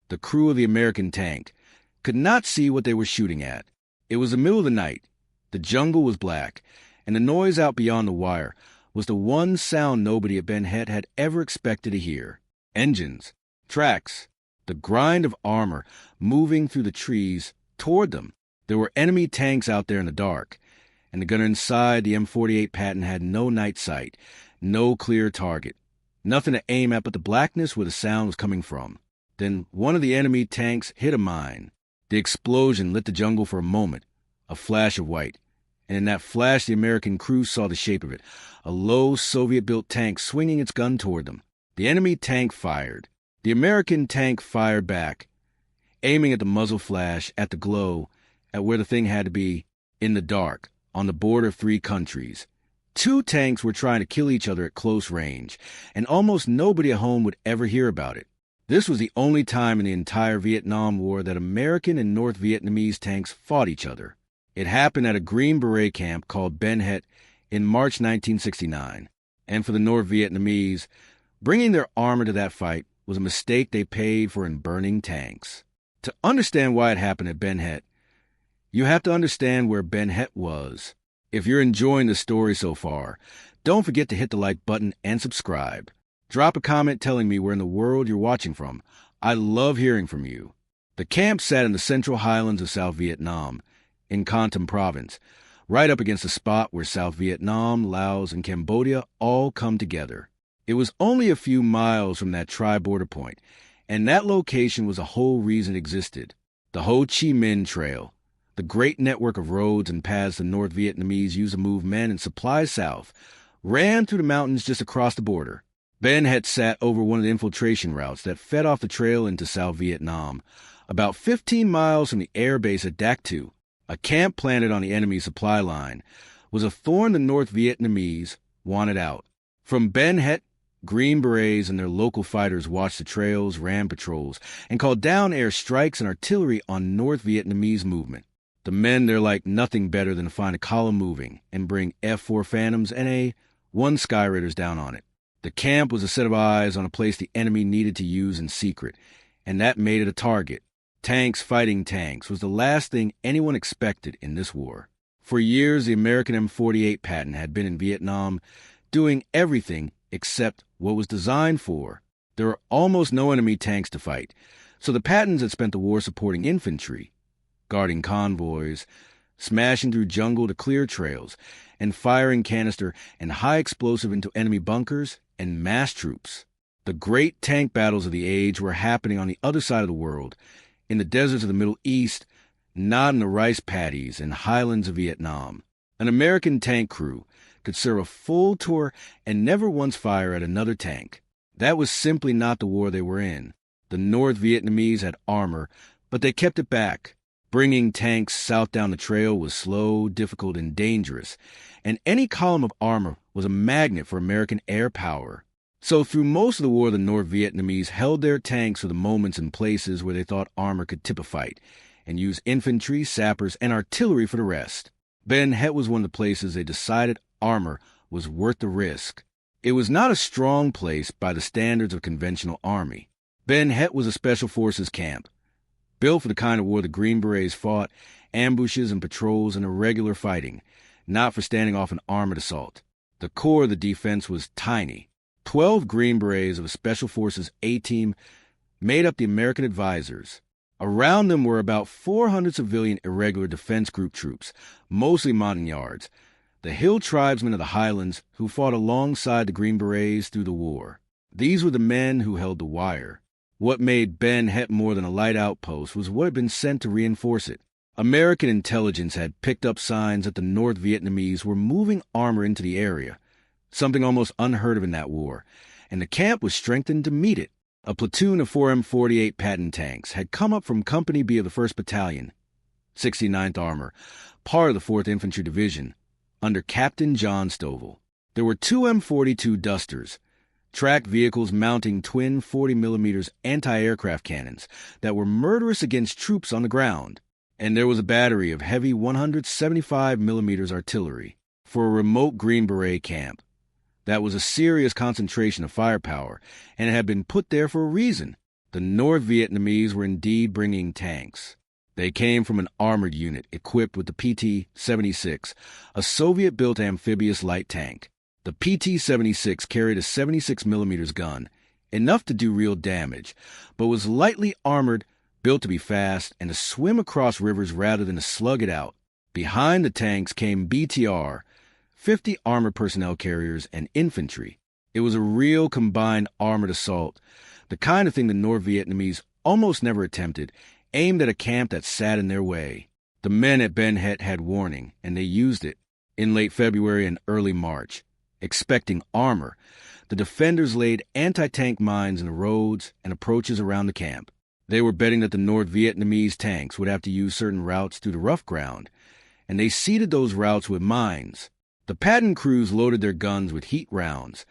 the crew of the American tank, could not see what they were shooting at. It was the middle of the night. The jungle was black, and the noise out beyond the wire was the one sound nobody at Ben Het had ever expected to hear. Engines, tracks, the grind of armor moving through the trees toward them. There were enemy tanks out there in the dark, and the gunner inside the M48 Patton had no night sight, no clear target, nothing to aim at but the blackness where the sound was coming from. Then one of the enemy tanks hit a mine. The explosion lit the jungle for a moment, a flash of white, and in that flash the American crew saw the shape of it, a low Soviet-built tank swinging its gun toward them. The enemy tank fired. The American tank fired back, aiming at the muzzle flash, at the glow, at where the thing had to be, in the dark, on the border of 3 countries. 2 tanks were trying to kill each other at close range, and almost nobody at home would ever hear about it. This was the only time in the entire Vietnam War that American and North Vietnamese tanks fought each other. It happened at a Green Beret camp called Ben Het in March 1969. And for the North Vietnamese, bringing their armor to that fight was a mistake they paid for in burning tanks. To understand why it happened at Ben Het, you have to understand where Ben Het was. If you're enjoying the story so far, don't forget to hit the like button and subscribe. Drop a comment telling me where in the world you're watching from. I love hearing from you. The camp sat in the central highlands of South Vietnam, in Con Tum province, right up against the spot where South Vietnam, Laos, and Cambodia all come together. It was only a few miles from that tri-border point, and that location was the whole reason it existed. The Ho Chi Minh Trail, the great network of roads and paths the North Vietnamese used to move men and supplies south, ran through the mountains just across the border. Ben had sat over one of the infiltration routes that fed off the trail into South Vietnam, about 15 miles from the air base at Dak Tu. A camp planted on the enemy supply line was a thorn the North Vietnamese wanted out. From Ben Het, Green Berets and their local fighters watched the trails, ran patrols, and called down air strikes and artillery on North Vietnamese movement. The men there liked nothing better than to find a column moving and bring F-4 Phantoms and A-1 Skyraiders down on it. The camp was a set of eyes on a place the enemy needed to use in secret, and that made it a target. Tanks fighting tanks was the last thing anyone expected in this war. For years, the American M48 Patton had been in Vietnam, doing everything except what was designed for. There were almost no enemy tanks to fight, so the Pattons had spent the war supporting infantry, guarding convoys, smashing through jungle to clear trails, and firing canister and high explosive into enemy bunkers and mass troops. The great tank battles of the age were happening on the other side of the world, in the deserts of the Middle East, not in the rice paddies and highlands of Vietnam. An American tank crew could serve a full tour and never once fire at another tank. That was simply not the war they were in. The North Vietnamese had armor, but they kept it back. Bringing tanks south down the trail was slow, difficult, and dangerous, and any column of armor was a magnet for American air power. So through most of the war, the North Vietnamese held their tanks for the moments and places where they thought armor could tip a fight, and used infantry, sappers, and artillery for the rest. Ben Het was one of the places they decided armor was worth the risk. It was not a strong place by the standards of conventional army. Ben Het was a special forces camp, built for the kind of war the Green Berets fought, ambushes and patrols and irregular fighting, not for standing off an armored assault. The core of the defense was tiny. 12 Green Berets of a Special Forces A-Team made up the American advisors. Around them were about 400 civilian irregular defense group troops, mostly Montagnards, the hill tribesmen of the highlands who fought alongside the Green Berets through the war. These were the men who held the wire. What made Ben Het more than a light outpost was what had been sent to reinforce it. American intelligence had picked up signs that the North Vietnamese were moving armor into the area, something almost unheard of in that war, and the camp was strengthened to meet it. A platoon of 4 M48 Patton tanks had come up from Company B of the 1st Battalion, 69th Armor, part of the 4th Infantry Division, under Captain John Stovall. There were 2 M42 Dusters, tracked vehicles mounting twin 40mm anti-aircraft cannons that were murderous against troops on the ground, and there was a battery of heavy 175mm artillery. For a remote Green Beret camp, that was a serious concentration of firepower, and it had been put there for a reason. The North Vietnamese were indeed bringing tanks. They came from an armored unit equipped with the PT-76, a Soviet-built amphibious light tank. The PT-76 carried a 76mm gun, enough to do real damage, but was lightly armored, built to be fast, and to swim across rivers rather than to slug it out. Behind the tanks came BTR, 50 armored personnel carriers, and infantry. It was a real combined armored assault, the kind of thing the North Vietnamese almost never attempted, aimed at a camp that sat in their way. The men at Ben Het had warning, and they used it. In late February and early March, expecting armor, the defenders laid anti-tank mines in the roads and approaches around the camp. They were betting that the North Vietnamese tanks would have to use certain routes through the rough ground, and they seeded those routes with mines. The Patton crews loaded their guns with heat rounds.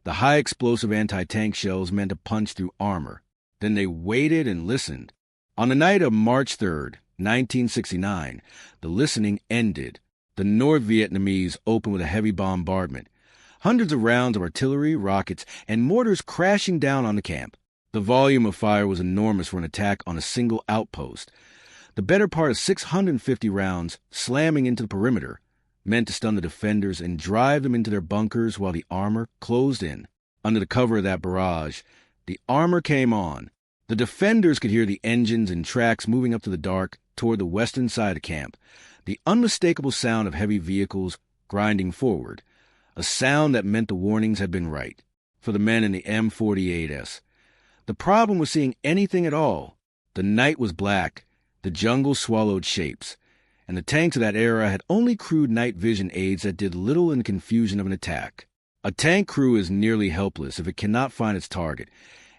The high-explosive anti-tank shells meant to punch through armor. Then they waited and listened. On the night of March 3rd, 1969, the listening ended. The North Vietnamese opened with a heavy bombardment. Hundreds of rounds of artillery, rockets, and mortars crashing down on the camp. The volume of fire was enormous for an attack on a single outpost. The better part of 650 rounds slamming into the perimeter, meant to stun the defenders and drive them into their bunkers while the armor closed in. Under the cover of that barrage, the armor came on. The defenders could hear the engines and tracks moving up to the dark toward the western side of camp, the unmistakable sound of heavy vehicles grinding forward, a sound that meant the warnings had been right, for the men in the M48s. The problem was seeing anything at all. The night was black, the jungle swallowed shapes, and the tanks of that era had only crude night vision aids that did little in the confusion of an attack. A tank crew is nearly helpless if it cannot find its target,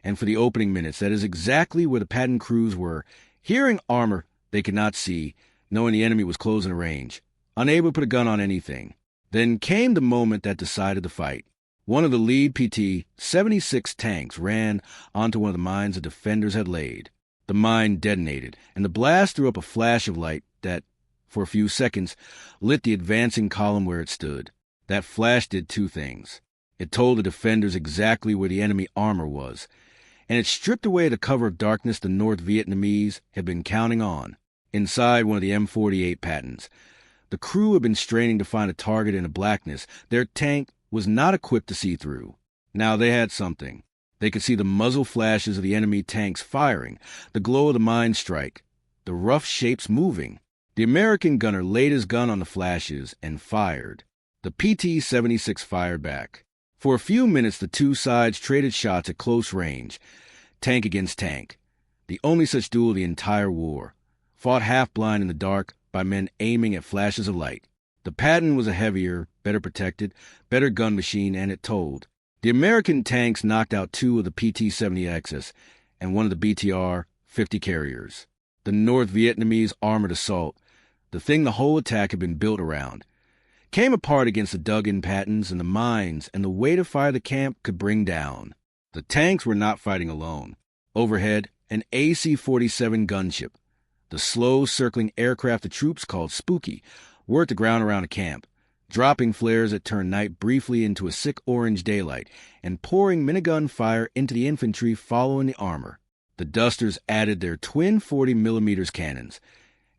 and for the opening minutes, that is exactly where the Patton crews were, hearing armor they could not see, knowing the enemy was close in range, unable to put a gun on anything. Then came the moment that decided the fight. One of the lead PT-76 tanks ran onto one of the mines the defenders had laid. The mine detonated, and the blast threw up a flash of light that, for a few seconds, lit the advancing column where it stood. That flash did two things. It told the defenders exactly where the enemy armor was, and it stripped away the cover of darkness the North Vietnamese had been counting on. Inside one of the M48 Pattons, the crew had been straining to find a target in the blackness their tank was not equipped to see through. Now they had something. They could see the muzzle flashes of the enemy tanks firing, the glow of the mine strike, the rough shapes moving. The American gunner laid his gun on the flashes and fired. The PT-76 fired back. For a few minutes, the two sides traded shots at close range, tank against tank, the only such duel of the entire war, fought half-blind in the dark by men aiming at flashes of light. The Patton was a heavier, better protected, better gun machine, and it told. The American tanks knocked out two of the PT-70Xs and one of the BTR-50 carriers. The North Vietnamese armored assault, the thing the whole attack had been built around, came apart against the dug-in Pattons and the mines and the weight of fire the camp could bring down. The tanks were not fighting alone. Overhead, an AC-47 gunship, the slow circling aircraft the troops called Spooky, worked the ground around the camp, dropping flares that turned night briefly into a sick orange daylight and pouring minigun fire into the infantry following the armor. The Dusters added their twin 40mm cannons,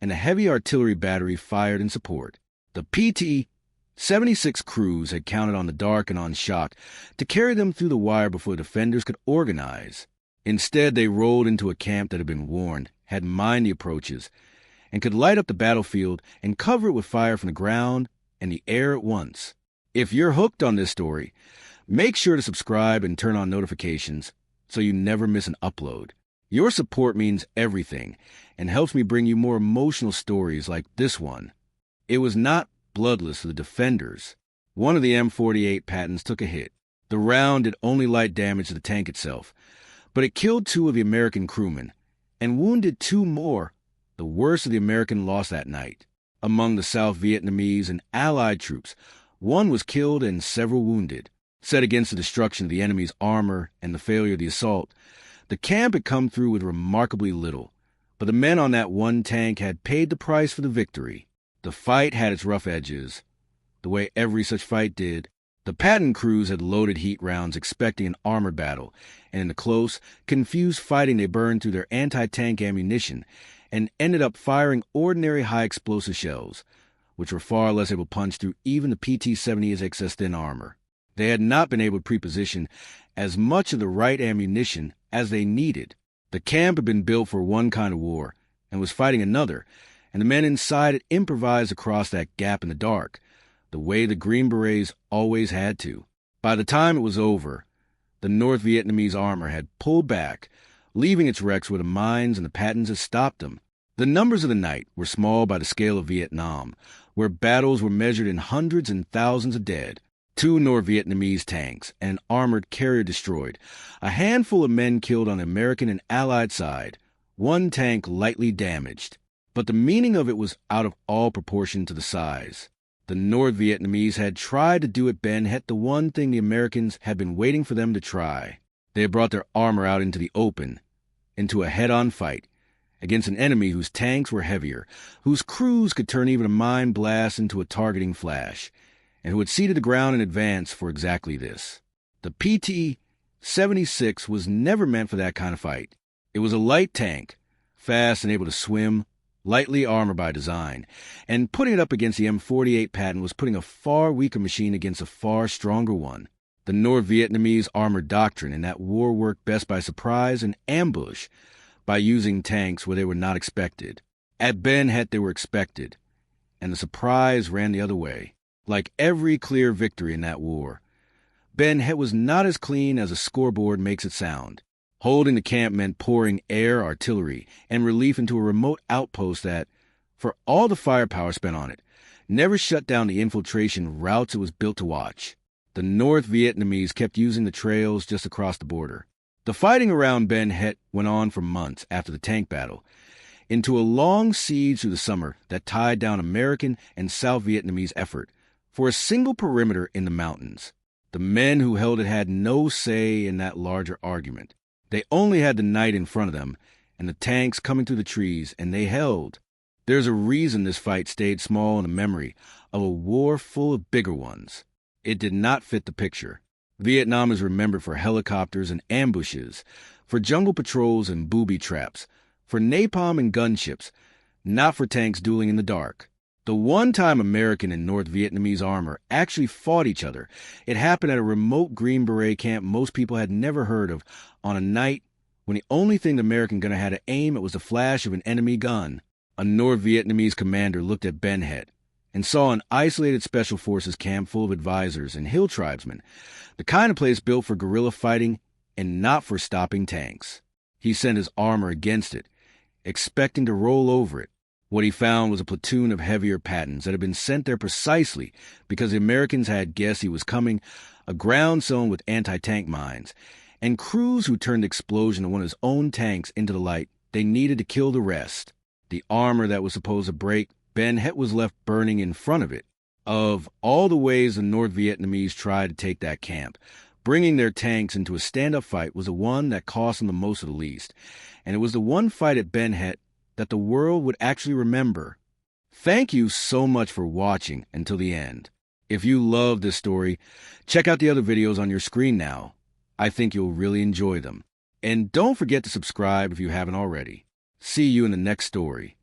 and a heavy artillery battery fired in support. The PT-76 crews had counted on the dark and on shock to carry them through the wire before defenders could organize. Instead, they rolled into a camp that had been warned, had mined the approaches, and could light up the battlefield and cover it with fire from the ground and the air at once. If you're hooked on this story, make sure to subscribe and turn on notifications so you never miss an upload. Your support means everything and helps me bring you more emotional stories like this one. It was not bloodless for the defenders. One of the M48 Pattons took a hit. The round did only light damage to the tank itself, but it killed two of the American crewmen and wounded two more, the worst of the American loss that night. Among the South Vietnamese and Allied troops, one was killed and several wounded. Set against the destruction of the enemy's armor and the failure of the assault, the camp had come through with remarkably little, but the men on that one tank had paid the price for the victory. The fight had its rough edges, the way every such fight did, The Patton crews had loaded heat rounds expecting an armored battle, and in the close, confused fighting they burned through their anti-tank ammunition and ended up firing ordinary high-explosive shells, which were far less able to punch through even the PT-70's excess thin armor. They had not been able to pre-position as much of the right ammunition as they needed. The camp had been built for one kind of war and was fighting another, and the men inside had improvised across that gap in the dark, the way the Green Berets always had to. By the time it was over, the North Vietnamese armor had pulled back, leaving its wrecks where the mines and the Pattons had stopped them. The numbers of the night were small by the scale of Vietnam, where battles were measured in hundreds and thousands of dead. 2 North Vietnamese tanks and an armored carrier destroyed, a handful of men killed on the American and Allied side, 1 tank lightly damaged. But the meaning of it was out of all proportion to the size. The North Vietnamese had tried to do at Ben Het the one thing the Americans had been waiting for them to try. They had brought their armor out into the open, into a head-on fight, against an enemy whose tanks were heavier, whose crews could turn even a mine blast into a targeting flash, and who had seeded the ground in advance for exactly this. The PT-76 was never meant for that kind of fight. It was a light tank, fast and able to swim, lightly armored by design, and putting it up against the M48 Patton was putting a far weaker machine against a far stronger one. The North Vietnamese armored doctrine in that war worked best by surprise and ambush, by using tanks where they were not expected. At Ben Het they were expected, and the surprise ran the other way. Like every clear victory in that war, Ben Het was not as clean as a scoreboard makes it sound. Holding the camp meant pouring air, artillery, and relief into a remote outpost that, for all the firepower spent on it, never shut down the infiltration routes it was built to watch. The North Vietnamese kept using the trails just across the border. The fighting around Ben Het went on for months after the tank battle, into a long siege through the summer that tied down American and South Vietnamese effort for a single perimeter in the mountains. The men who held it had no say in that larger argument. They only had the night in front of them and the tanks coming through the trees, and they held. There's a reason this fight stayed small in the memory of a war full of bigger ones. It did not fit the picture. Vietnam is remembered for helicopters and ambushes, for jungle patrols and booby traps, for napalm and gunships, not for tanks dueling in the dark. The one time American and North Vietnamese armor actually fought each other, it happened at a remote Green Beret camp most people had never heard of, on a night when the only thing the American gunner had to aim at was the flash of an enemy gun. A North Vietnamese commander looked at Ben Het and saw an isolated special forces camp full of advisors and hill tribesmen, the kind of place built for guerrilla fighting and not for stopping tanks. He sent his armor against it, expecting to roll over it. What he found was a platoon of heavier Pattons that had been sent there precisely because the Americans had guessed he was coming, a ground zone with anti-tank mines, and crews who turned the explosion of one of his own tanks into the light they needed to kill the rest. The armor that was supposed to break, Ben Het was left burning in front of it. Of all the ways the North Vietnamese tried to take that camp, bringing their tanks into a stand-up fight was the one that cost them the most of the least, and it was the one fight at Ben Het that the world would actually remember. Thank you so much for watching until the end. If you love this story, check out the other videos on your screen now. I think you'll really enjoy them. And don't forget to subscribe if you haven't already. See you in the next story.